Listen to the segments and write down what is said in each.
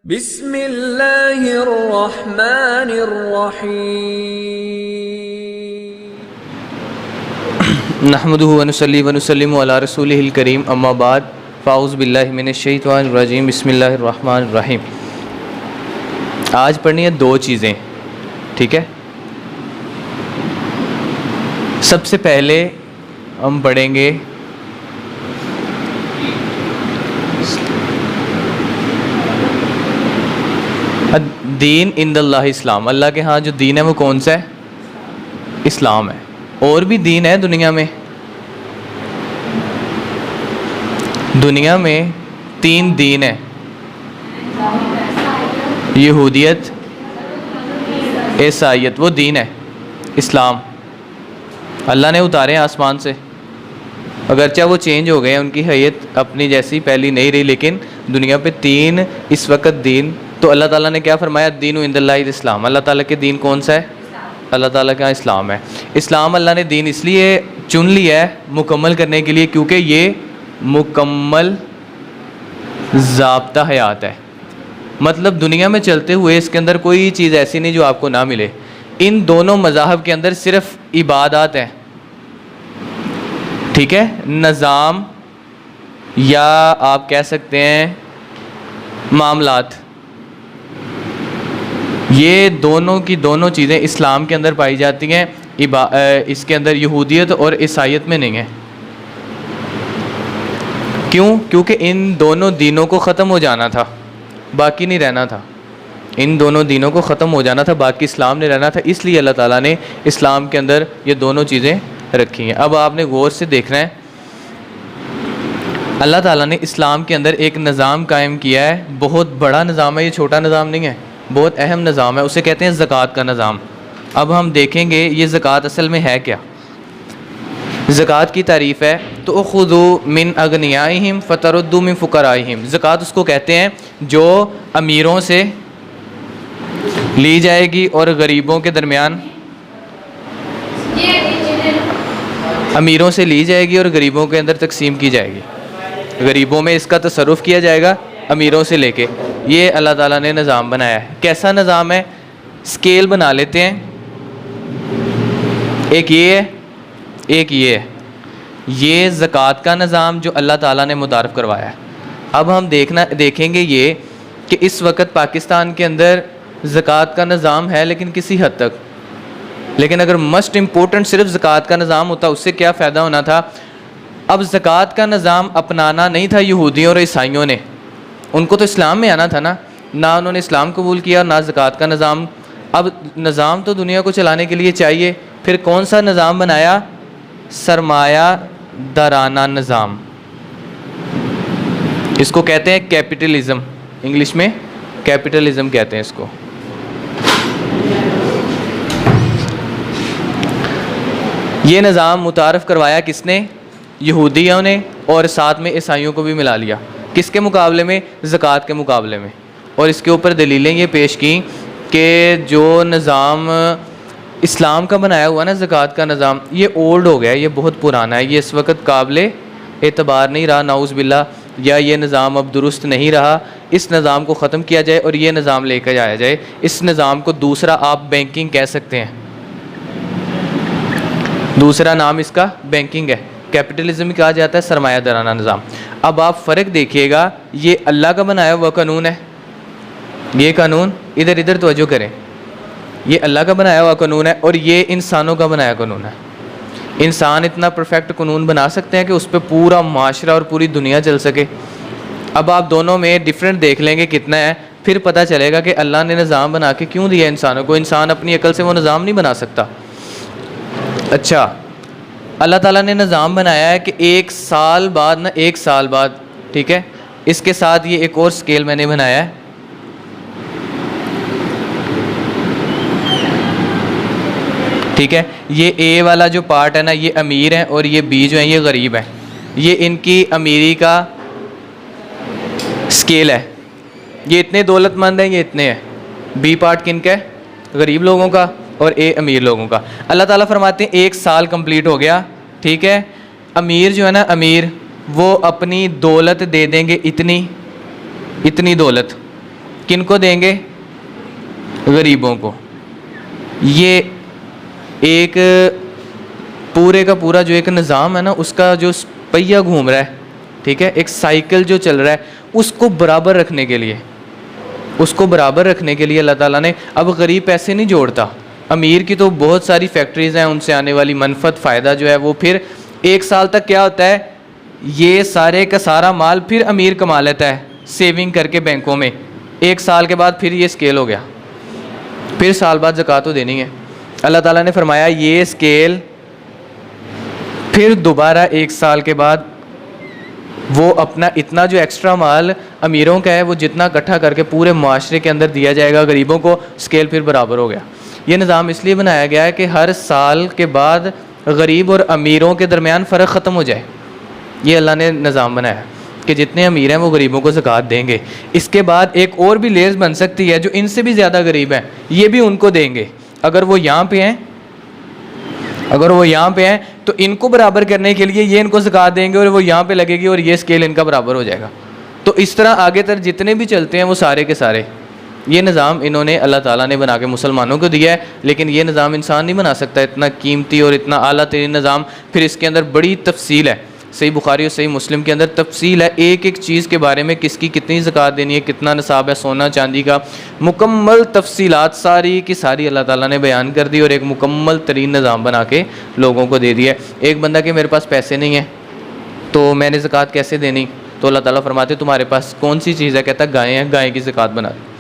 بسم اللہ الرحمن الرحیم نحمده ونصلی ونسلم علی رسولہ الکریم اما بعد فاعوذ باللہ من الشیطان الرجیم بسم اللہ الرحمن الرحیم۔ آج پڑھنی ہے دو چیزیں، ٹھیک ہے۔ سب سے پہلے ہم پڑھیں گے دین عند اللہ اسلام۔ اللہ کے ہاں جو دین ہے وہ کون سا ہے؟ اسلام ہے۔ اور بھی دین ہے دنیا میں، دنیا میں 3 دین ہیں، یہودیت، عیسائیت، وہ دین ہے اسلام۔ اللہ نے اتارے آسمان سے، اگرچہ وہ چینج ہو گئے، ان کی حیت اپنی جیسی پہلی نہیں رہی، لیکن دنیا پہ 3 اس وقت دین۔ تو اللہ تعالیٰ نے کیا فرمایا؟ دین عند اللہ الاسلام۔ اللہ تعالیٰ کے دین کون سا ہے؟ اللہ تعالیٰ کا اسلام ہے۔ اسلام اللہ نے دین اس لیے چن لیا ہے مکمل کرنے کے لیے کیونکہ یہ مکمل ضابطہ حیات ہے۔ مطلب دنیا میں چلتے ہوئے اس کے اندر کوئی چیز ایسی نہیں جو آپ کو نہ ملے۔ ان دونوں مذاہب کے اندر صرف عبادات ہیں، ٹھیک ہے، نظام یا آپ کہہ سکتے ہیں معاملات، یہ دونوں کی دونوں چیزیں اسلام کے اندر پائی جاتی ہیں، اس کے اندر یہودیت اور عیسائیت میں نہیں ہے۔ کیوں؟ کیونکہ ان دونوں دینوں کو ختم ہو جانا تھا، باقی نہیں رہنا تھا۔ ان دونوں دینوں کو ختم ہو جانا تھا، باقی اسلام نہیں رہنا تھا، اس لیے اللہ تعالیٰ نے اسلام کے اندر یہ دونوں چیزیں رکھی ہیں۔ اب آپ نے غور سے دیکھنا ہے، اللہ تعالیٰ نے اسلام کے اندر ایک نظام قائم کیا ہے، بہت بڑا نظام ہے، یہ چھوٹا نظام نہیں ہے، بہت اہم نظام ہے، اسے کہتے ہیں زکوٰۃ کا نظام۔ اب ہم دیکھیں گے یہ زکوٰۃ اصل میں ہے کیا۔ زکوٰۃ کی تعریف ہے تو خذوا من اغنیائہم فتردوا من فقرائہم۔ زکوٰۃ اس کو کہتے ہیں جو امیروں سے لی جائے گی اور غریبوں کے درمیان، امیروں سے لی جائے گی اور غریبوں کے اندر تقسیم کی جائے گی، غریبوں میں اس کا تصرف کیا جائے گا امیروں سے لے کے۔ یہ اللہ تعالیٰ نے نظام بنایا ہے۔ کیسا نظام ہے؟ اسکیل بنا لیتے ہیں، ایک یہ ہے، ایک یہ ہے، یہ زکوٰۃ کا نظام جو اللہ تعالیٰ نے متعارف کروایا ہے۔ اب ہم دیکھیں گے یہ کہ اس وقت پاکستان کے اندر زکوٰۃ کا نظام ہے لیکن کسی حد تک، لیکن اگر مسٹ امپورٹنٹ صرف زکوٰۃ کا نظام ہوتا اس سے کیا فائدہ ہونا تھا؟ اب زکوٰۃ کا نظام اپنانا نہیں تھا یہودیوں اور عیسائیوں نے، ان کو تو اسلام میں آنا تھا نا، نہ انہوں نے اسلام قبول کیا نہ زکوٰۃ کا نظام۔ اب نظام تو دنیا کو چلانے کے لیے چاہیے، پھر کون سا نظام بنایا؟ سرمایہ دارانہ نظام، اس کو کہتے ہیں کیپٹلزم، انگلش میں کیپٹلزم کہتے ہیں اس کو۔ یہ نظام متعارف کروایا کس نے؟ یہودیوں نے، اور ساتھ میں عیسائیوں کو بھی ملا لیا۔ کس کے مقابلے میں؟ زکوٰۃ کے مقابلے میں۔ اور اس کے اوپر دلیلیں یہ پیش کیں کہ جو نظام اسلام کا بنایا ہوا نا، زکوٰۃ کا نظام، یہ اولڈ ہو گیا ہے، یہ بہت پرانا ہے، یہ اس وقت قابل اعتبار نہیں رہا، نعوذ باللہ، یا یہ نظام اب درست نہیں رہا۔ اس نظام کو ختم کیا جائے اور یہ نظام لے کے جایا جائے۔ اس نظام کو دوسرا آپ بینکنگ کہہ سکتے ہیں، دوسرا نام اس کا بینکنگ ہے، کیپٹلزم کہا جاتا ہے، سرمایہ دارانہ نظام۔ اب آپ فرق دیکھیے گا، یہ اللہ کا بنایا ہوا قانون ہے، یہ قانون ادھر توجہ کریں، یہ اللہ کا بنایا ہوا قانون ہے، اور یہ انسانوں کا بنایا قانون ہے۔ انسان اتنا پرفیکٹ قانون بنا سکتے ہیں کہ اس پہ پورا معاشرہ اور پوری دنیا چل سکے۔ اب آپ دونوں میں ڈفرینٹ دیکھ لیں گے کتنا ہے، پھر پتہ چلے گا کہ اللہ نے نظام بنا کے کیوں دیا انسانوں کو۔ انسان اپنی عقل سے وہ نظام نہیں بنا سکتا۔ اچھا، اللہ تعالیٰ نے نظام بنایا ہے کہ 1 سال بعد نا، 1 سال بعد، ٹھیک ہے، اس کے ساتھ یہ ایک اور سکیل میں نے بنایا ہے، ٹھیک ہے، یہ اے والا جو پارٹ ہے نا، یہ امیر ہیں اور یہ بی جو ہیں یہ غریب ہیں، یہ ان کی امیری کا سکیل ہے، یہ اتنے دولت مند ہیں، یہ اتنے ہیں۔ بی پارٹ کن کا ہے؟ غریب لوگوں کا، اور اے امیر لوگوں کا۔ اللہ تعالیٰ فرماتے ہیں 1 سال کمپلیٹ ہو گیا، ٹھیک ہے، امیر جو ہے نا، امیر وہ اپنی دولت دے دیں گے، اتنی دولت، کن کو دیں گے؟ غریبوں کو. یہ ایک پورے کا پورا جو ایک نظام ہے نا، اس کا جو پہیہ گھوم رہا ہے، ٹھیک ہے، ایک سائیکل جو چل رہا ہے، اس کو برابر رکھنے کے لیے، اللہ تعالیٰ نے، اب غریب پیسے نہیں جوڑتا. امیر کی تو بہت ساری فیکٹریز ہیں، ان سے آنے والی منفعت، فائدہ جو ہے وہ پھر ایک سال تک کیا ہوتا ہے، یہ سارے کا سارا مال پھر امیر کما لیتا ہے سیونگ کر کے بینکوں میں. ایک سال کے بعد پھر یہ اسکیل ہو گیا، پھر سال بعد زکوٰۃ تو دینی ہے. اللہ تعالیٰ نے فرمایا یہ اسکیل پھر دوبارہ ایک سال کے بعد وہ اپنا اتنا جو ایکسٹرا مال امیروں کا ہے وہ جتنا اکٹھا کر کے پورے معاشرے کے اندر دیا جائے گا غریبوں کو، اسکیل پھر برابر ہو گیا. یہ نظام اس لیے بنایا گیا ہے کہ ہر سال کے بعد غریب اور امیروں کے درمیان فرق ختم ہو جائے. یہ اللہ نے نظام بنایا ہے کہ جتنے امیر ہیں وہ غریبوں کو زکوٰۃ دیں گے. اس کے بعد ایک اور بھی لیئرز بن سکتی ہے، جو ان سے بھی زیادہ غریب ہیں یہ بھی ان کو دیں گے. اگر وہ یہاں پہ ہیں تو ان کو برابر کرنے کے لیے یہ ان کو زکوٰۃ دیں گے اور وہ یہاں پہ لگے گی اور یہ اسکیل ان کا برابر ہو جائے گا. تو اس طرح آگے تر جتنے بھی چلتے ہیں وہ سارے کے سارے یہ نظام انہوں نے اللہ تعالیٰ نے بنا کے مسلمانوں کو دیا ہے. لیکن یہ نظام انسان نہیں بنا سکتا، اتنا قیمتی اور اتنا اعلیٰ ترین نظام. پھر اس کے اندر بڑی تفصیل ہے، صحیح بخاری اور صحیح مسلم کے اندر تفصیل ہے ایک ایک چیز کے بارے میں، کس کی کتنی زکوٰۃ دینی ہے، کتنا نصاب ہے سونا چاندی کا، مکمل تفصیلات ساری کی ساری اللہ تعالیٰ نے بیان کر دی اور ایک مکمل ترین نظام بنا کے لوگوں کو دے دیا. ایک بندہ کہ میرے پاس پیسے نہیں ہیں تو میں نے زکوٰۃ کیسے دینی، تو اللہ تعالیٰ فرماتے تمہارے پاس کون سی چیز ہے، کہتا گائیں ہیں، گائے کی زکوٰۃ بنا دی.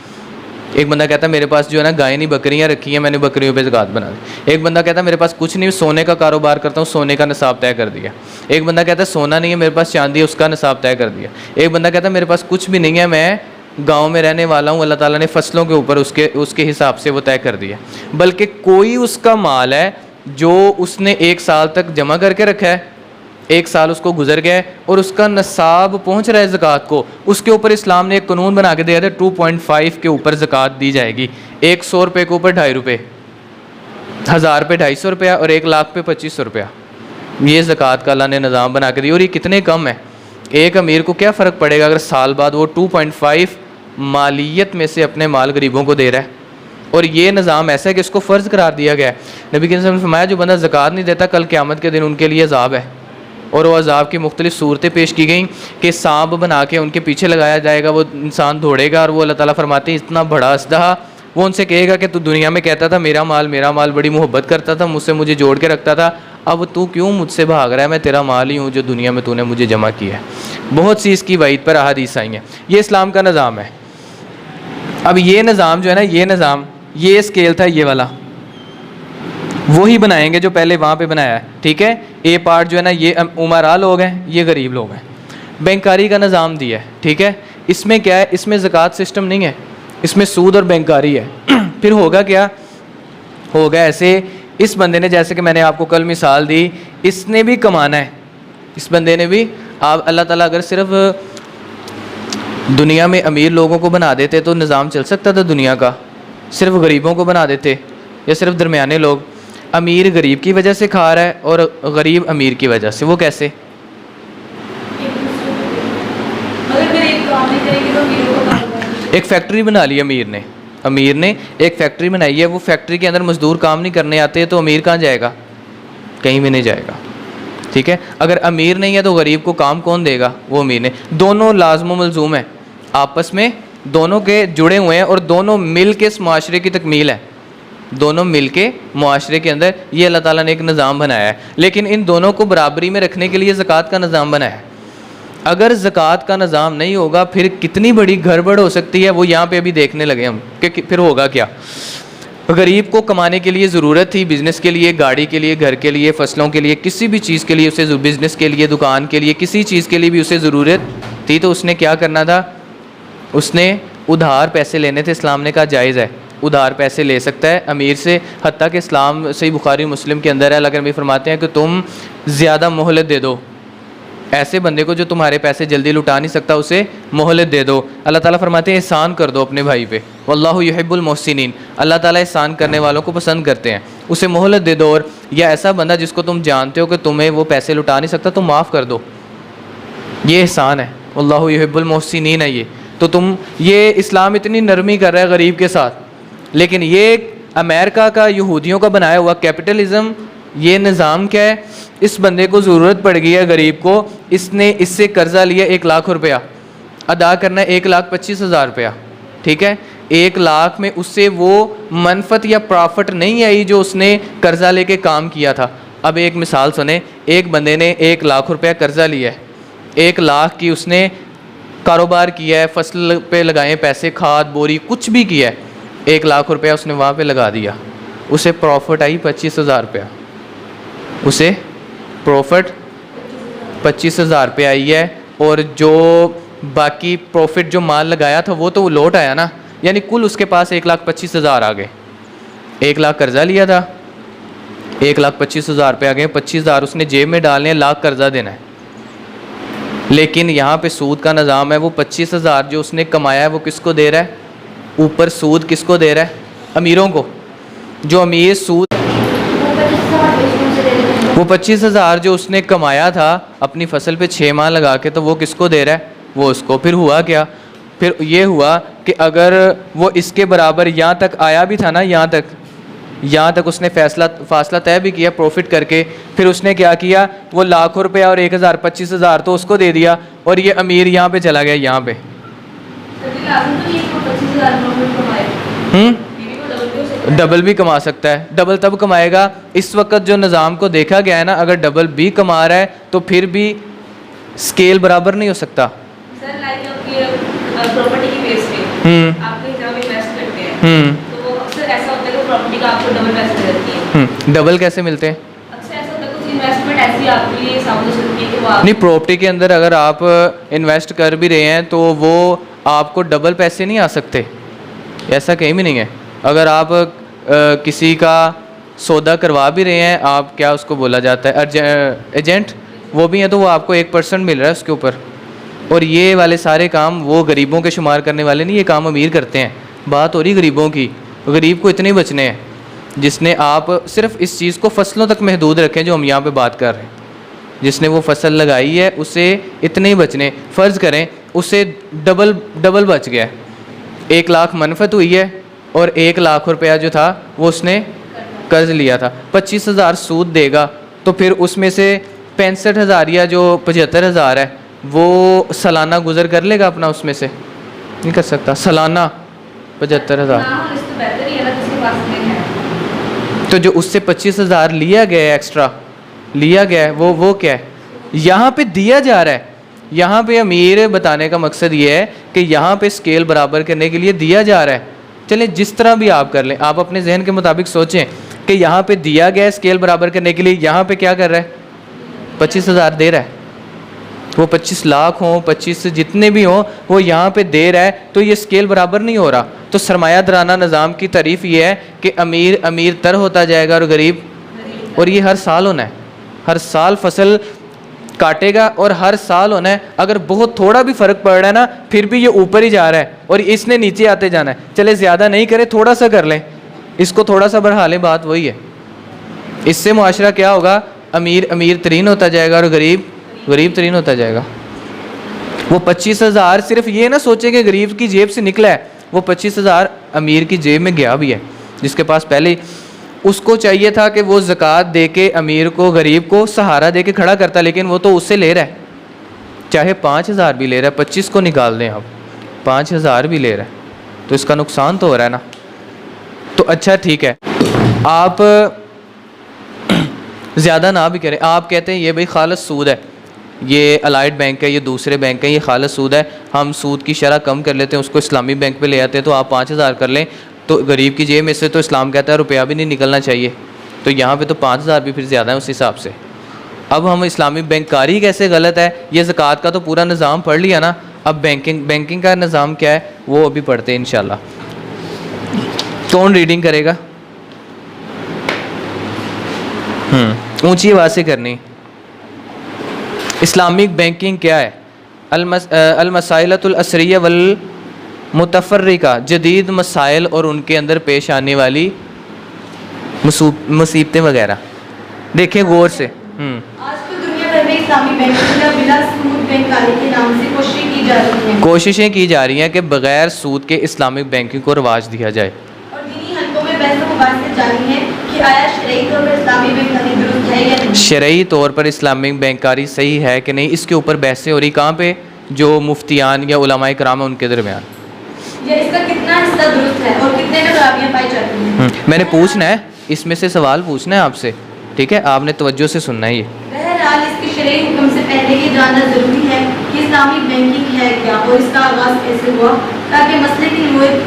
ایک بندہ کہتا ہے میرے پاس جو ہے نا گائیں نہیں بکریاں رکھی ہیں، میں نے بکریوں پہ زکوٰۃ بنا دی. ایک بندہ کہتا ہے میرے پاس کچھ نہیں، سونے کا کاروبار کرتا ہوں، سونے کا نصاب طے کر دیا. ایک بندہ کہتا ہے سونا نہیں ہے میرے پاس، چاندی ہے، اس کا نصاب طے کر دیا. ایک بندہ کہتا ہے میرے پاس کچھ بھی نہیں ہے، میں گاؤں میں رہنے والا ہوں، اللہ تعالیٰ نے فصلوں کے اوپر اس کے حساب سے وہ طے کر دیا. بلکہ کوئی اس کا مال ہے جو اس نے ایک سال تک جمع کر کے رکھا ہے، ایک سال اس کو گزر گیا ہے اور اس کا نصاب پہنچ رہا ہے زکوٰۃ کو، اس کے اوپر اسلام نے ایک قانون بنا کے دیا تھا 2.5 کے اوپر زکوٰۃ دی جائے گی. 100 روپے کے اوپر 2.5 روپے، 1000 پہ 250 روپیہ اور 1 لاکھ پہ 2500 روپیہ. یہ زکوٰۃ کا اللہ نے نظام بنا کے دیا. اور یہ کتنے کم ہے، ایک امیر کو کیا فرق پڑے گا اگر سال بعد وہ 2.5 مالیت میں سے اپنے مال غریبوں کو دے رہا ہے. اور یہ نظام ایسا ہے کہ اس کو فرض قرار دیا گیا ہے. نبی کے وسلم نے فرمایا جو بندہ زکوٰۃ نہیں دیتا کل قیامت کے دن ان کے لیے عذاب ہے. اور وہ عذاب کی مختلف صورتیں پیش کی گئیں کہ سانپ بنا کے ان کے پیچھے لگایا جائے گا، وہ انسان دوڑے گا اور وہ اللہ تعالیٰ فرماتے ہیں اتنا بڑا اسدہا، وہ ان سے کہے گا کہ تو دنیا میں کہتا تھا میرا مال بڑی محبت کرتا تھا، مجھ سے مجھے جوڑ کے رکھتا تھا، اب تو کیوں مجھ سے بھاگ رہا ہے، میں تیرا مال ہی ہوں جو دنیا میں تو نے مجھے جمع کیا ہے. بہت سی اس کی وعید پر احادیث آئی ہیں. یہ اسلام کا نظام ہے. اب یہ نظام جو ہے نا، یہ نظام، یہ اسکیل تھا یہ والا، وہی بنائیں گے جو پہلے وہاں پہ بنایا ہے. ٹھیک ہے، اے پارٹ جو ہے نا یہ امراء لوگ ہیں، یہ غریب لوگ ہیں. بینکاری کا نظام دیا ہے. ٹھیک ہے، اس میں کیا ہے، اس میں زکوٰۃ سسٹم نہیں ہے، اس میں سود اور بینکاری ہے. پھر ہوگا کیا، ہوگا ایسے، اس بندے نے جیسے کہ میں نے آپ کو کل مثال دی، اس نے بھی کمانا ہے، اس بندے نے بھی. آپ اللہ تعالیٰ اگر صرف دنیا میں امیر لوگوں کو بنا دیتے تو نظام چل سکتا تھا دنیا کا. صرف غریبوں کو بنا دیتے یا صرف درمیانے لوگ. امیر غریب کی وجہ سے کھا رہا ہے اور غریب امیر کی وجہ سے، وہ کیسے؟ ایک فیکٹری بنا لی امیر نے ایک فیکٹری بنائی ہے، وہ فیکٹری کے اندر مزدور کام نہیں کرنے آتے تو امیر کہاں جائے گا؟ کہیں بھی نہیں جائے گا. ٹھیک ہے، اگر امیر نہیں ہے تو غریب کو کام کون دے گا؟ وہ امیر نے. دونوں لازم و ملزوم ہیں آپس میں، دونوں کے جڑے ہوئے ہیں اور دونوں مل کے اس معاشرے کی تکمیل ہے. دونوں مل کے معاشرے کے اندر یہ اللہ تعالیٰ نے ایک نظام بنایا ہے. لیکن ان دونوں کو برابری میں رکھنے کے لیے زکوٰۃ کا نظام بنایا ہے. اگر زکوٰۃ کا نظام نہیں ہوگا پھر کتنی بڑی گڑبڑ ہو سکتی ہے، وہ یہاں پہ ابھی دیکھنے لگے ہم کہ پھر ہوگا کیا. غریب کو کمانے کے لیے ضرورت تھی، بزنس کے لیے، گاڑی کے لیے، گھر کے لیے، فصلوں کے لیے، کسی بھی چیز کے لیے اسے، بزنس کے لیے، دکان کے لیے، کسی چیز کے لیے بھی اسے ضرورت تھی تو اس نے کیا کرنا تھا؟ اس نے ادھار پیسے لینے تھے. اسلام نے کہا جائز ہے، ادھار پیسے لے سکتا ہے امیر سے. حتیٰ کہ اسلام صحیح بخاری مسلم کے اندر ہے، اللہ کے نبی فرماتے ہیں کہ تم زیادہ مہلت دے دو ایسے بندے کو جو تمہارے پیسے جلدی لٹا نہیں سکتا، اسے مہلت دے دو. اللہ تعالیٰ فرماتے ہیں احسان کر دو اپنے بھائی پہ، واللہ یحب المحسنین، اللہ تعالیٰ احسان کرنے والوں کو پسند کرتے ہیں. اسے مہلت دے دو. اور یا ایسا بندہ جس کو تم جانتے ہو کہ تمہیں وہ پیسے لٹا نہیں سکتا، تم معاف کر دو، یہ احسان ہے. واللہ یحب المحسنین ہے یہ. تو تم یہ اسلام اتنی نرمی کر رہا ہے غریب کے ساتھ، لیکن یہ امریکہ کا یہودیوں کا بنایا ہوا کیپٹلزم، یہ نظام کیا ہے؟ اس بندے کو ضرورت پڑ گئی ہے غریب کو، اس نے اس سے قرضہ لیا 1 لاکھ روپیہ، ادا کرنا ہے 1,25,000 روپیہ، ٹھیک ہے؟ 1 لاکھ میں اس سے وہ منفعت یا پرافٹ نہیں آئی جو اس نے قرضہ لے کے کام کیا تھا۔ اب ایک مثال سنیں، ایک بندے نے 1 لاکھ روپیہ قرضہ لیا ہے، 1 لاکھ کی اس نے کاروبار کیا ہے، فصل پہ لگائے پیسے، کھاد بوری کچھ بھی کیا ہے، 1 لاکھ روپیہ اس نے وہاں پہ لگا دیا، اسے پروفٹ آئی 25,000 روپیہ، اسے پروفٹ 25,000 روپیہ آئی ہے، اور جو باقی پروفٹ جو مال لگایا تھا وہ تو لوٹ آیا نا، یعنی کل اس کے پاس 1,25,000 آ گئے۔ 1 لاکھ قرضہ لیا تھا، 1,25,000 روپیہ آ گئے، 25,000 اس نے جیب میں ڈالنے ہیں، لاکھ قرضہ دینا ہے۔ لیکن یہاں پہ سود کا نظام ہے، وہ 25,000 جو اس نے کمایا ہے وہ کس کو دے رہا ہے؟ اوپر سود کس کو دے رہا ہے؟ امیروں کو۔ جو امیر سود، وہ 25,000 جو اس نے کمایا تھا اپنی فصل پہ 6 ماہ لگا کے، تو وہ کس کو دے رہا ہے؟ وہ اس کو۔ پھر ہوا کیا؟ پھر یہ ہوا کہ اگر وہ اس کے برابر یہاں تک آیا بھی تھا نا، یہاں تک اس نے فاصلہ طے بھی کیا پروفٹ کر کے، پھر اس نے کیا کیا؟ وہ لاکھ روپیہ اور 1,000 25,000 تو اس کو دے دیا، اور یہ امیر یہاں پہ چلا گیا، یہاں پہ۔ ڈبل بھی کما سکتا ہے، ڈبل تب کمائے گا اس وقت جو نظام کو دیکھا گیا ہے نا، اگر ڈبل بھی کما رہا ہے تو پھر بھی سکیل برابر نہیں ہو سکتا۔ ڈبل کیسے ملتے ہیں؟ نہیں، پراپرٹی کے اندر اگر آپ انویسٹ کر بھی رہے ہیں تو وہ آپ کو ڈبل پیسے نہیں آ سکتے، ایسا کہیں بھی نہیں ہے۔ اگر آپ کسی کا سودا کروا بھی رہے ہیں، آپ کیا اس کو بولا جاتا ہے، ایجنٹ، وہ بھی ہیں، تو وہ آپ کو 1% مل رہا ہے اس کے اوپر۔ اور یہ والے سارے کام وہ غریبوں کے شمار کرنے والے نہیں، یہ کام امیر کرتے ہیں۔ بات ہو رہی غریبوں کی، غریب کو اتنے بچنے ہیں، جس نے آپ صرف اس چیز کو فصلوں تک محدود رکھیں جو ہم یہاں پہ بات کر رہے ہیں، جس نے وہ فصل لگائی ہے اسے اتنے ہی بچنے، فرض کریں اسے ڈبل بچ گیا، 1 لاکھ منفعت ہوئی ہے، اور 1 لاکھ روپیہ جو تھا وہ اس نے قرض لیا تھا، 25,000 سود دے گا، تو پھر اس میں سے 65,000 یا جو 75,000 ہے وہ سالانہ گزر کر لے گا اپنا، اس میں سے نہیں کر سکتا سالانہ 75,000۔ تو جو اس سے 25,000 لیا گیا ہے، ایکسٹرا لیا گیا ہے، وہ کیا ہے؟ یہاں پہ دیا جا رہا ہے۔ یہاں پہ امیر بتانے کا مقصد یہ ہے کہ یہاں پہ سکیل برابر کرنے کے لیے دیا جا رہا ہے۔ چلیں جس طرح بھی آپ کر لیں، آپ اپنے ذہن کے مطابق سوچیں کہ یہاں پہ دیا گیا ہے سکیل برابر کرنے کے لیے، یہاں پہ کیا کر رہا ہے؟ 25,000 دے رہا ہے، وہ 25 لاکھ ہوں، 25 جتنے بھی ہوں، وہ یہاں پہ دے رہا ہے، تو یہ سکیل برابر نہیں ہو رہا۔ تو سرمایہ دارانہ نظام کی تعریف یہ ہے کہ امیر تر ہوتا جائے گا اور غریب، اور یہ ہر سال ہونا ہے، ہر سال فصل کاٹے گا اور ہر سال ہونا ہے۔ اگر بہت تھوڑا بھی فرق پڑ رہا ہے نا، پھر بھی یہ اوپر ہی جا رہا ہے اور اس نے نیچے آتے جانا ہے۔ چلے زیادہ نہیں کرے، تھوڑا سا کر لیں، اس کو تھوڑا سا بڑھا لیں، بات وہی ہے۔ اس سے معاشرہ کیا ہوگا؟ امیر ترین ہوتا جائے گا اور غریب ترین ہوتا جائے گا۔ وہ 25,000 صرف یہ نہ سوچے کہ غریب کی جیب سے نکلا ہے، وہ 25,000 امیر کی جیب میں گیا بھی ہے، جس کے پاس پہلے اس کو چاہیے تھا کہ وہ زکوٰۃ دے کے امیر کو، غریب کو سہارا دے کے کھڑا کرتا، لیکن وہ تو اس سے لے رہا ہے، چاہے 5,000 بھی لے رہا ہے، 25 کو نکال دیں آپ، 5,000 بھی لے رہا ہے، تو اس کا نقصان تو ہو رہا ہے نا۔ تو اچھا ٹھیک ہے، آپ زیادہ نہ بھی کریں، آپ کہتے ہیں یہ بھائی خالص سود ہے، یہ الائٹ بینک ہے، یہ دوسرے بینک ہے، یہ خالص سود ہے، ہم سود کی شرح کم کر لیتے ہیں، اس کو اسلامی بینک پہ لے آتے ہیں، تو آپ 5,000 کر لیں، تو غریب کی جیب میں سے تو اسلام کہتا ہے روپیہ بھی نہیں نکلنا چاہیے، تو یہاں پہ تو 5,000 بھی پھر زیادہ ہے اس حساب سے۔ اب ہم اسلامی بینک کاری کیسے غلط ہے؟ یہ زکوٰۃ کا تو پورا نظام پڑھ لیا نا، اب بینکنگ کا نظام کیا ہے وہ ابھی پڑھتے ہیں انشاءاللہ۔ کون ریڈنگ کرے گا؟ اونچی آواز سے کرنی۔ اسلامک بینکنگ کیا ہے؟ المسائلۃ العصریہ والمتفرقہ، جدید مسائل اور ان کے اندر پیش آنے والی مصیبتیں وغیرہ۔ دیکھیں غور سے۔ آج کل دنیا بھر میں اسلامی بینکنگ یا بلا سود بینک کاری کے نام سے کوششیں کی جا رہی ہیں کوششیں کی جا رہی ہیں کہ بغیر سود کے اسلامک بینکنگ کو رواج دیا جائے. اور دینی حلقوں میں بحث و مباحثے جاری ہیں کہ آیا شرعی طور پر اسلامی بینکاری درست ہے یا نہیں. شرعی طور پر اسلامک بینکاری صحیح ہے کہ نہیں، اس کے اوپر بحثیں ہو رہی. کہاں پہ؟ جو مفتیان یا علماء کرام ہیں ان کے درمیان. یا اس کا کتنا حصہ درست ہے اور کتنے میں خرابیاں پائی جاتی ہیں. میں نے پوچھنا ہے، اس میں سے سوال پوچھنا ہے آپ سے، ٹھیک ہے؟ آپ نے توجہ سے سننا ہے. یہ بہرحال اس کے شرعی حکم سے پہلے یہ جاننا ضروری ہے کہ اسلامی بینکنگ ہے کیا اور اس کا آغاز کیسے ہوا، تاکہ مسئلے کی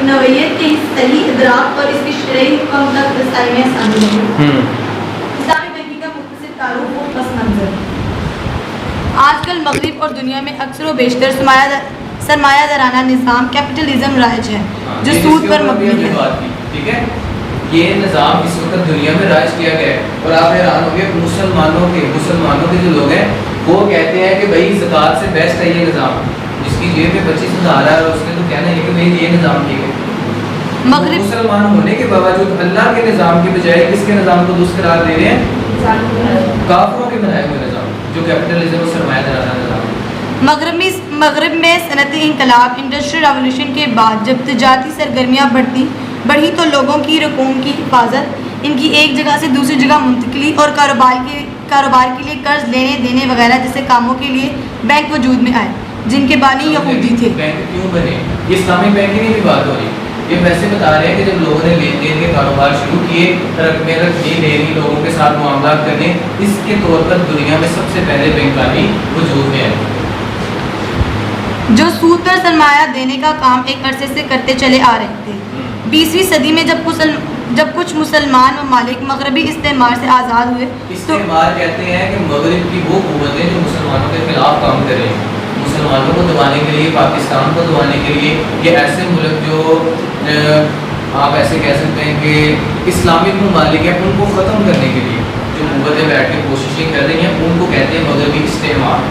نوعیت کے صحیح ادراک اور اس کے شرعی حکم تک رسائی میں آسانی ہو. اسلامی بینکنگ کا مختصر تعارف و پس منظر. آج کل مغرب اور دنیا میں اکثر و بیشتر سرمایہ دارانہ نظام کیپٹلزم رائج ہے جو سود پر مبنی ہے. ٹھیک ہے، یہ نظام اس وقت دنیا میں رائج کیا گیا ہے. اور آپ حیران ہو گئے، مسلمانوں کے جو لوگ ہیں وہ کہتے ہیں کہ بھائی زکوٰۃ سے بیسٹ ہے یہ نظام. جس کی جیب میں 25,000 ہے اور اس نے تو کہنا ہے کہ بھائی یہ نظام ٹھیک ہے. مغرب مسلمان ہونے کے باوجود اللہ کے نظام کے بجائے کس کے نظام کو درست قرار دے رہے ہیں؟ کافروں کے بنائے ہوئے نظام جو کیپٹلزم اور سرمایہ دارانہ نظام. مغرب میں صنعتی انقلاب انڈسٹریل ریولوشن کے بعد جب تجارتی سرگرمیاں بڑھی تو لوگوں کی رقوم کی حفاظت، ان کی ایک جگہ سے دوسری جگہ منتقلی اور کاروبار کے لیے قرض لینے دینے وغیرہ جیسے کاموں کے لیے بینک وجود میں آئے جن کے بانی یہودی تھے. بینک کیوں بنے؟ یہ اسلامک بینکنگ کی بات ہو رہی ہے. یہ ویسے بتا رہے ہیں کہ جب لوگوں نے لین دین کے کاروبار شروع کیے، رقمیں رکھنی دینی، لوگوں کے ساتھ معاملات کرنے، اس کے طور پر دنیا میں سب سے پہلے بینکاری وجود میں ہے. جو سود پر سرمایہ دینے کا کام ایک عرصے سے کرتے چلے آ رہے تھے. 20ویں صدی میں جب کچھ مسلمان ممالک مغربی استعمار سے آزاد ہوئے. استعمار کہتے ہیں کہ مغرب کی وہ قوتیں جو مسلمانوں کے خلاف کام کر رہے ہیں، مسلمانوں کو دبانے کے لیے، پاکستان کو دبانے کے لیے. یہ ایسے ملک جو آپ ایسے کہہ سکتے ہیں کہ اسلامک ممالک ہیں، ان کو ختم کرنے کے لیے جو قوتیں بیٹھ کے کوششیں کر رہی ہیں، ان کو کہتے ہیں مغربی استعمار.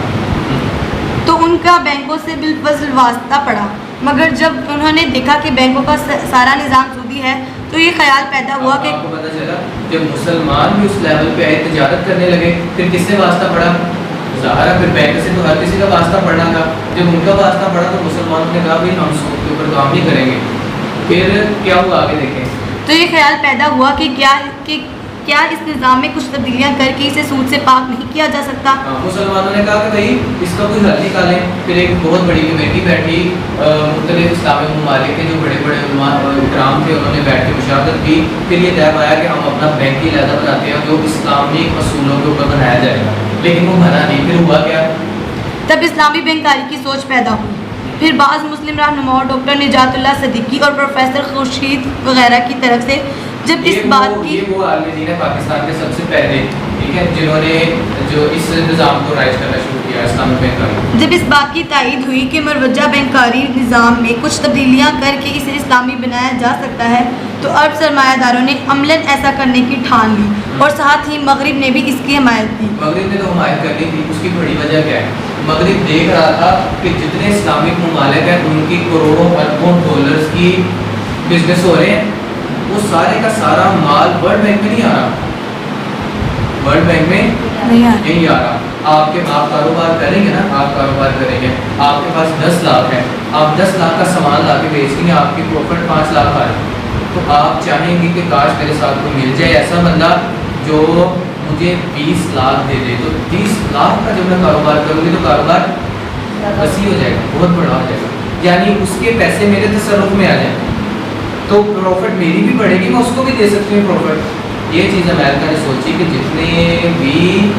تو ان کا بینکوں سے بالفضل واسطہ پڑا، مگر جب انہوں نے دیکھا کہ بینکوں کا سارا نظام سودی ہے تو یہ خیال پیدا ہوا کہ آپ کو پتہ چلا جب مسلمان بھی اس لیول پہ آئے، تجارت کرنے لگے، پھر کس سے واسطہ پڑا؟ ظاہر ہے پھر بینک سے تو ہر کسی کا واسطہ پڑنا تھا. جب ان کا واسطہ پڑا تو مسلمانوں نے کہا بھائی ہم سود کے اوپر کام نہیں کریں گے. پھر کیا ہوا آگے دیکھیں. تو یہ خیال پیدا ہوا کہ کیا اس نظام میں کچھ تبدیلیاں کر کے اسے سود سے پاک نہیں کیا جا سکتا. مسلمانوں نے کہا کہ بھائی اس کا کوئی حل نکالیں. پھر ایک بہت بڑی کمیٹی بیٹھی، مختلف اسلامی ممالک کے جو بڑے بڑے علماء اکرام تھے انہوں نے بیٹھ کے مشاورت کی. پھر یہ طے پایا کہ ہم اپنا بینک ہی علیحدہ بناتے ہیں جو اسلامی اصولوں کے اوپر بنایا جائے گا. لیکن وہ بنا نہیں. پھر ہوا کیا؟ تب اسلامی بینکاری کی سوچ پیدا ہوئی. پھر بعض مسلم رہنماؤں ڈاکٹر نجات اللہ صدیقی اور پروفیسر خورشید وغیرہ کی طرف سے جب اس بات کی، یہ وہ عالم دین ہے پاکستان کے سب سے پہلے، ٹھیک ہے، جنہوں نے جو اس نظام کو رائج کرنا شروع کیا اسلامی بینکاری. جب اس بات کی تائید ہوئی کہ مروجہ بینکاری نظام میں کچھ تبدیلیاں کر کے اسے اسلامی بنایا جا سکتا ہے تو عرب سرمایہ داروں نے عملاً ایسا کرنے کی ٹھان لی اور ساتھ ہی مغرب نے بھی اس کی حمایت کی. مغرب نے تو حمایت کرنی تھی. اس کی بڑی وجہ کیا ہے؟ مغرب دیکھ رہا تھا کہ جتنے اسلامک ممالک ہیں ان کی کروڑوں اربوں ڈالرز کی بزنس ہو رہے ہیں، وہ سارے کا سارا مال ورلڈ بینک میں نہیں آ رہا. ورلڈ بینک میں نہیں آ رہا. آپ کاروبار کریں گے نا، آپ کاروبار کریں گے، آپ کے پاس 10 لاکھ ہے، آپ 10 لاکھ کا سامان لا کے بیچ گے، آپ کی پروفٹ 5 لاکھ آ رہی ہے. تو آپ چاہیں گے کہ کاش میرے ساتھ کو مل جائے ایسا بندہ جو مجھے 20 لاکھ دے دے. تو 30 لاکھ کا جب میں کاروبار کروں گی تو کاروبار وسیع ہو جائے گا، بہت بڑا ہو جائے گا. یعنی اس کے پیسے میرے تصرف میں آ جائیں تو پروفٹ میری بھی بڑھے گی، میں اس کو بھی دے سکتی ہوں پروفٹ. یہ چیز امریکہ نے سوچی کہ جتنے بھی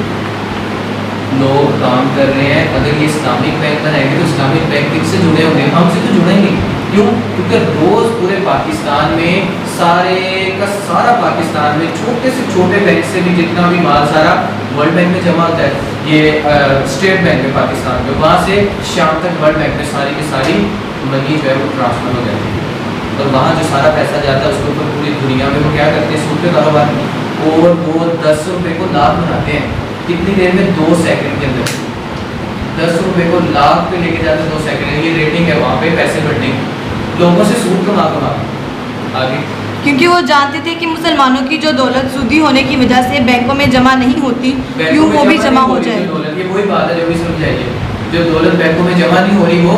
لوگ کام کر رہے ہیں اگر یہ اسلامک بینک بنائیں گے تو اسلامک بینک سے جڑے ہوں گے، ہم سے تو جڑیں گے. کیوں؟ کیونکہ روز پورے پاکستان میں سارے کا سارا پاکستان میں چھوٹے سے چھوٹے بینک سے بھی جتنا بھی مال سارا ورلڈ بینک میں جمع ہوتا ہے. یہ اسٹیٹ بینک ہے پاکستان میں، وہاں سے شام تک ورلڈ بینک میں ساری کی ساری منی جو ہے وہ ٹرانسفر ہو جاتی ہے. اور وہاں جو سارا پیسہ جاتا ہے اس کے اوپر پوری دنیا میں وہ کیا کرتے ہیں؟ سود پہ کاروبار. اور وہ 10 روپے کو لاکھ بناتے ہیں. کتنی دیر میں؟ 2 سیکنڈ کے اندر 10 روپے کو لاکھ پہ لے کے جاتے ہیں 2 سیکنڈ. یہ ریٹنگ ہے وہاں پہ پیسے بڑھنے لوگوں سے سود کما آگے. کیونکہ وہ جانتے تھے کہ مسلمانوں کی جو دولت سودی ہونے کی وجہ سے بینکوں میں جمع نہیں ہوتی، کیوں وہ بھی جمع ہو جائے. یہ وہی بات ہے جو بھی سمجھائیے، جو دولت بینکوں میں جمع نہیں ہو رہی وہ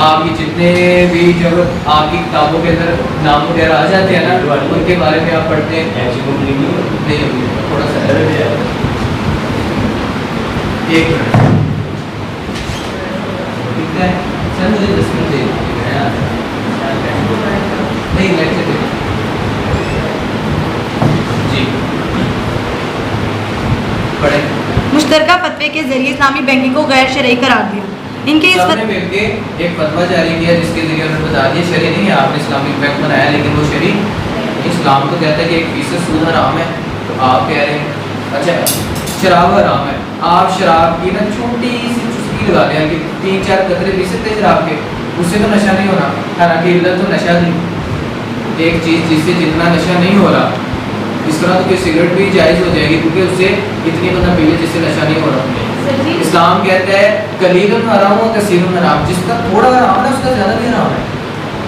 آپ کی جتنے بھی جب آپ کی کتابوں کے اندر نام وغیرہ آ جاتے ہیں نا ان کے بارے میں آپ پڑھتے ہیں. نہیں تھوڑا سا ایک منٹ ٹھیک ہے سر مجھے 10 منٹ دے نہیں لیکچر دے جی پڑھیں. مشترکہ فتوے کے ذریعے اسلامی بینکنگ کو غیر شرعی قرار دیا. ان کے سب نے مل کے ایک فتویٰ جاری کیا جس کے ذریعے انہوں نے بتا دیا شرعی نہیں ہے. آپ نے اسلامک بینک بنایا لیکن وہ شرعی اسلام تو کہتا ہے کہ 1% سود حرام ہے. تو آپ کہہ رہے ہیں اچھا شراب حرام ہے. آپ شراب کی نا چھوٹی سی چسکی لگا دیں کہ 3-4 قطرے پی سکتے ہیں شراب کے, اس سے تو نشہ نہیں ہونا. حالانکہ علت تو نشہ نہیں. ایک چیز جس سے جتنا نشہ نہیں ہو رہا اس طرح تو کوئی سگریٹ بھی جائز ہو جائے گی کیونکہ اس سے اتنی بندہ پی لے جس سے نشہ نہیں ہو رہا. اسلام کہتا ہے قلیل حرام و کثیر حرام. جس کا تھوڑا حرام ہے اس کا زیادہ بھی حرام ہے.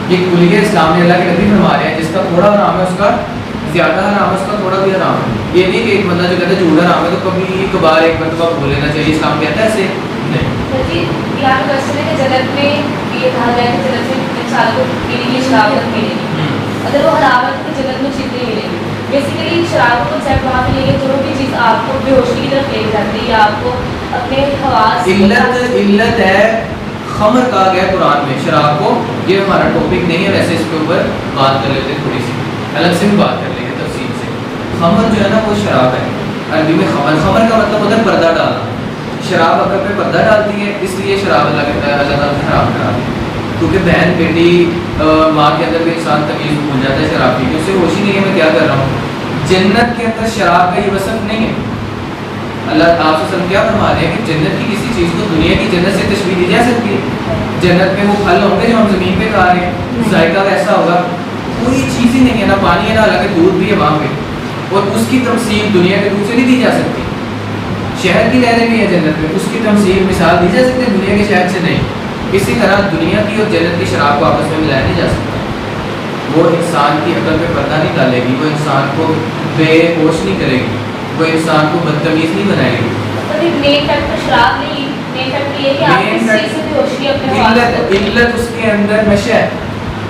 یہ کلیہ اسلام نے اللہ کے نبی فرما رہے ہیں جس کا تھوڑا حرام ہے اس کا زیادہ حرام ہے, اس کا تھوڑا بھی حرام ہے. یہ نہیں کہ ایک بندہ جو کہتا ہے جھوٹ حرام ہے تو کبھی کبھار ایک مرتبہ بھول لینا چاہیے. اسلام کہتا ہے ایسے نہیں. جنت میں یہ کہا گیا کہ جنت میں انسان کو پینے کی شراب ملے گی. اگر وہ حرام ہے تو جنت میں چیز نہیں ملے گی. بیسیکلی شراب کو کنسیپٹ وہاں ملے گی جو بھی چیز آپ کو بے ہوشی کی طرف لے جاتی ہے یا آپ کو اپنے حواس. علت ہے خمر کہا گیا قرآن میں شراب کو. یہ ہمارا ٹاپک نہیں ہے ویسے اس کے اوپر بات کر لیتے تھوڑی سی الگ سے بھی بات کر لیں گے تفصیل سے. خمر جو ہے نا وہ شراب ہے. عربی میں خمر کا مطلب ہوتا ہے پردہ ڈالنا. شراب اگر پہ پردہ ڈالتی ہے اس لیے شراب اللہ تعالیٰ نے حرام کرا دی. کیونکہ بہن بیٹی ماں کے اندر بھی انسان تمیز بھول جاتا ہے شراب کی. اسے ہوش ہی نہیں ہے میں کیا کر رہا ہوں. جنت کے اندر شراب کا یہ وصف نہیں ہے. اللہ آپ سے کیا فرما رہے ہیں کہ جنت کی کسی چیز کو دنیا کی جنت سے تشبیہ دی جا سکتی ہے. جنت میں وہ پھل ہوں گے جو ہم زمین پہ کھا رہے ہیں, ذائقہ کیسا ہوگا, کوئی چیز ہی نہیں ہے. نہ پانی ہے نہ حالانکہ دودھ بھی ہے وہاں پہ, اور اس کی تمثیل دنیا کے دودھ سے نہیں دی جا سکتی. شہد کی لہریں بھی ہیں جنت میں, اس کی تمثیل مثال دی جا سکتی ہے دنیا کے شہد سے نہیں. اسی طرح دنیا کی اور جنت کی شراب کو آپس میں ملایا نہیں جا سکتا. وہ انسان کی عقل پہ پردہ نہیں ڈالے گی, وہ انسان کو بے ہوش نہیں کرے گی, وہ انسان کو بدتمیز نہیں بنائے گی. علت اس کے اندر نشہ ہے.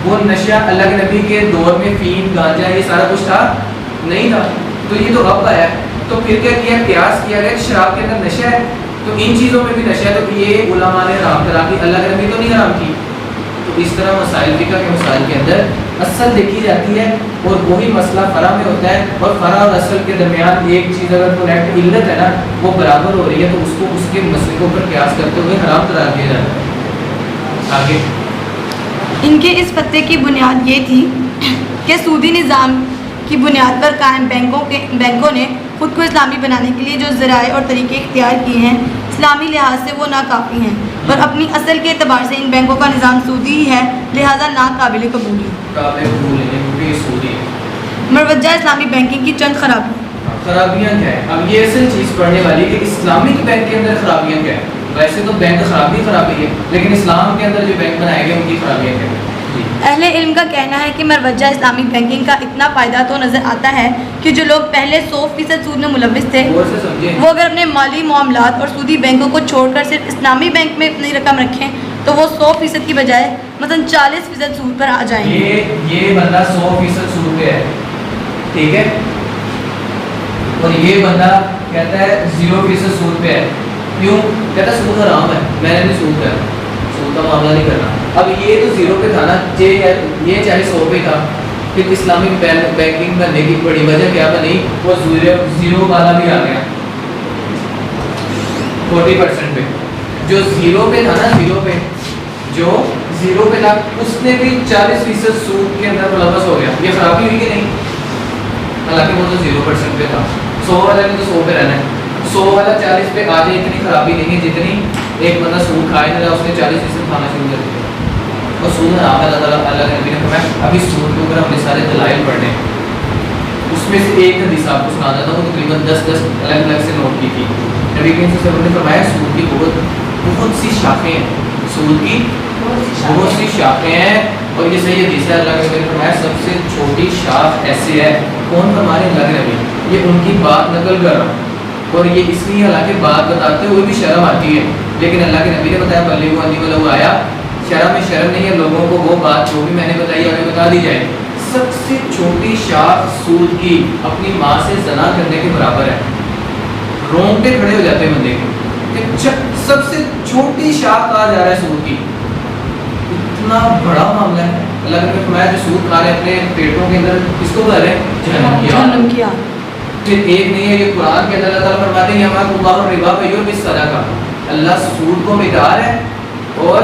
وہ نشہ اللہ کے نبی کے دور میں فین گانجا یہ سارا کچھ تھا نہیں تھا, تو یہ تو اب آیا. تو پھر کیا کیا قیاس کیا گیا کہ شراب کے اندر نشہ ہے تو ان چیزوں میں بھی نشہ ہے, تو یہ علماء نے حرام کرا دی, اللہ کے نبی تو نہیں حرام کی. تو اس طرح مسائل فقہ کے مسائل کے اندر اصل دیکھی جاتی ہے اور وہی مسئلہ فرع میں ہوتا ہے, اور فرع اور اصل کے درمیان ایک چیز اگر کنیکٹ علت ہے نا وہ برابر ہو رہی ہے تو اس کو اس کے مسئلے کے اوپر قیاس کرتے ہوئے حرام قرار دیا جاتا ہے. آگے ان کے اس فتوے کی بنیاد یہ تھی کہ سودی نظام کی بنیاد پر قائم بینکوں نے خود کو اسلامی بنانے کے لیے جو ذرائع اور طریقے اختیار کیے ہیں اسلامی لحاظ سے وہ ناکافی ہیں, اور اپنی اصل کے اعتبار سے ان بینکوں کا نظام سودی ہی ہے, لہٰذا ناقابل قبول ہے. مروجہ اسلامی بینکنگ کی چند خرابیاں کیا ہے. اب یہ اصل چیز پڑھنے والی کہ اسلامک بینک کے اندر خرابیاں کیا ہے. ویسے تو بینک خرابی ہے لیکن اسلام کے اندر جو بینک بنائے گئے ان کی خرابیاں کیا ہے. اہل علم کا کہنا ہے کہ مروجہ اسلامی بینکنگ کا اتنا فائدہ تو نظر آتا ہے کہ جو لوگ پہلے 100% سود میں ملوث تھے وہ اگر اپنے مالی معاملات اور سودی بینکوں کو چھوڑ کر صرف اسلامی بینک میں اپنی رقم رکھیں تو وہ 100% کی بجائے مثلا 40% سود پر آ جائیں گے. یہ بندہ 100% سود پہ ہے, ٹھیک ہے, اور یہ بندہ کہتا ہے 0% سود پہ ہے. کیوں کہتا ہے سود حرام ہے, میں نے بھی سود کرنا, سود کا معاملہ نہیں کرنا. اب یہ تو 0 پہ تھا نا, یہ چاہے 100 پہ تھا, پھر اسلامک بینکنگ بننے کی بڑی وجہ کیا بنی, وہ 0 والا بھی آ گیا 40% پہ. جو 0 پہ تھا نا, 0 پہ جو 0 پہ تھا اس نے بھی 40% سود کے اندر ملوث ہو گیا. یہ خرابی ہوئی کہ نہیں, حالانکہ وہ تو 0% پہ تھا. 100 والا نے تو 100 پہ رہنا ہے, 100 والا 40 پہ آ جائے اتنی خرابی نہیں ہے جتنی ایک بندہ سود کھائے نہ اس نے 40% کھانا شروع کر دیا. اور سود حرام ہے, اللہ تعالیٰ اللہ کے نبی نے فرمایا. ابھی سود کے اوپر ہم نے سارے دلائل پڑھنے, اس میں سے ایک حدیث آپ کو سناتا تھا, وہ تقریباً 10 الگ سے نوٹ کی تھی. نبی کریم صلی اللہ علیہ وسلم نے فرمایا سود کی بہت سی شاخیں ہیں, سود کی بہت سی شاخیں ہیں, اور یہ صحیح حدیث ہے. اللہ کے نبی نے فرمایا سب سے چھوٹی شاخ ایسے ہے. کون فرما رہے ہیں, اللہ کے نبی. یہ ان کی بات نقل کر رہا ہوں, اور یہ اس لیے حالانکہ بات بتاتے ہوئے بھی شرم آتی ہے, لیکن اللہ کے نبی نے بتایا بلغوا انی ولو آیا, شرح میں شرم نہیں ہے لوگوں کو وہ بات جو بھی میں نے بتائی ہمیں بتا دی جائے. سب سے چھوٹی شاخ سود کی اپنی ماں سے زنا کرنے کے برابر ہے. رونگٹے کھڑے ہو جاتے ہیں بندے کے. سب سے چھوٹی شاخ کہا جا رہا ہے سود کی. اتنا بڑا معاملہ ہے. اللہ نے فرمایا جو سود کھا رہے ہیں اپنے پیٹوں کے اندر کس کو کہہ رہے ہیں؟ جہنم کی آگ. پھر ایک نہیں ہے یہ قرآن کے اندر اللہ تعالیٰ فرماتے ہیں یہاں اللہ الربا ویربی الصدقہ. اللہ سود کو مٹا رہا ہے اور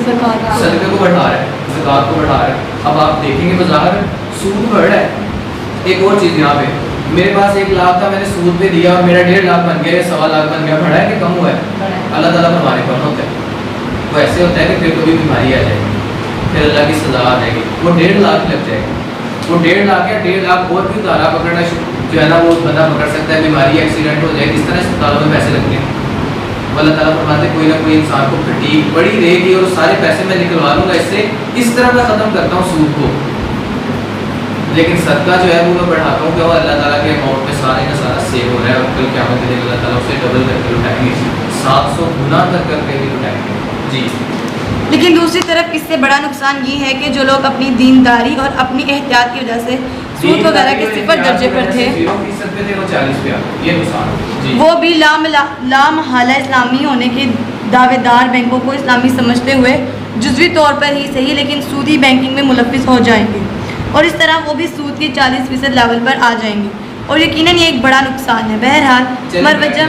صدقے کو بڑھا رہا ہے, زکات کو بڑھا رہا ہے. اب آپ دیکھیں گے بظاہر سود بڑھ رہا ہے. ایک اور چیز یہاں پہ میرے پاس 1 لاکھ تھا میں نے سود پہ دیا اور میرا 1.5 لاکھ بن گیا, 1.25 لاکھ بن گیا. بڑھا ہے کہ کم ہوا ہے؟ اللہ تعالیٰ فرمانے کم ہوتا ہے. وہ ایسے ہوتا ہے کہ پھر کبھی بیماری آ جائے گی, پھر اللہ کی سزا آ جائے گی, وہ 1.5 لاکھ لگ جائے گا. وہ 1.5 لاکھ یا 1.5 لاکھ اور بھی ادارہ پکڑنا جو ہے نا وہ بندہ پکڑ سکتا ہے. بیماری ایکسیڈنٹ ہو جائے, کس طرح اسپتالوں میں پیسے لگتے ہیں. اللہ تعالیٰ فرماتے کوئی نہ کوئی انسان کو پھٹی بڑی رہے گی اور سارے پیسے میں نکلوا لوں گا اس سے. اس طرح میں ختم کرتا ہوں سود کو, لیکن صدقہ جو ہے وہ میں بڑھاتا ہوں کہ وہ اللہ تعالیٰ کے اماؤنٹ میں سارے کا سارا سیو ہو رہا ہے. اور کل قیامت کے دن اللہ تعالیٰ اسے ڈبل کر کے لٹائیں گے, 700 گنا تک کر کے بھی لٹائیں گے. جی. لیکن دوسری طرف اس سے بڑا نقصان یہ ہے کہ جو لوگ اپنی دینداری اور اپنی احتیاط کی وجہ سے سود وغیرہ کے 0 درجے پر تھے, وہ بھی لامحالہ اسلامی ہونے کے دعوے دار بینکوں کو اسلامی سمجھتے ہوئے جزوی طور پر ہی صحیح لیکن سودی بینکنگ میں ملوث ہو جائیں گے, اور اس طرح وہ بھی سود کے 40% لیول پر آ جائیں گے, اور یقیناً یہ ایک بڑا نقصان ہے. بہرحال مروجہ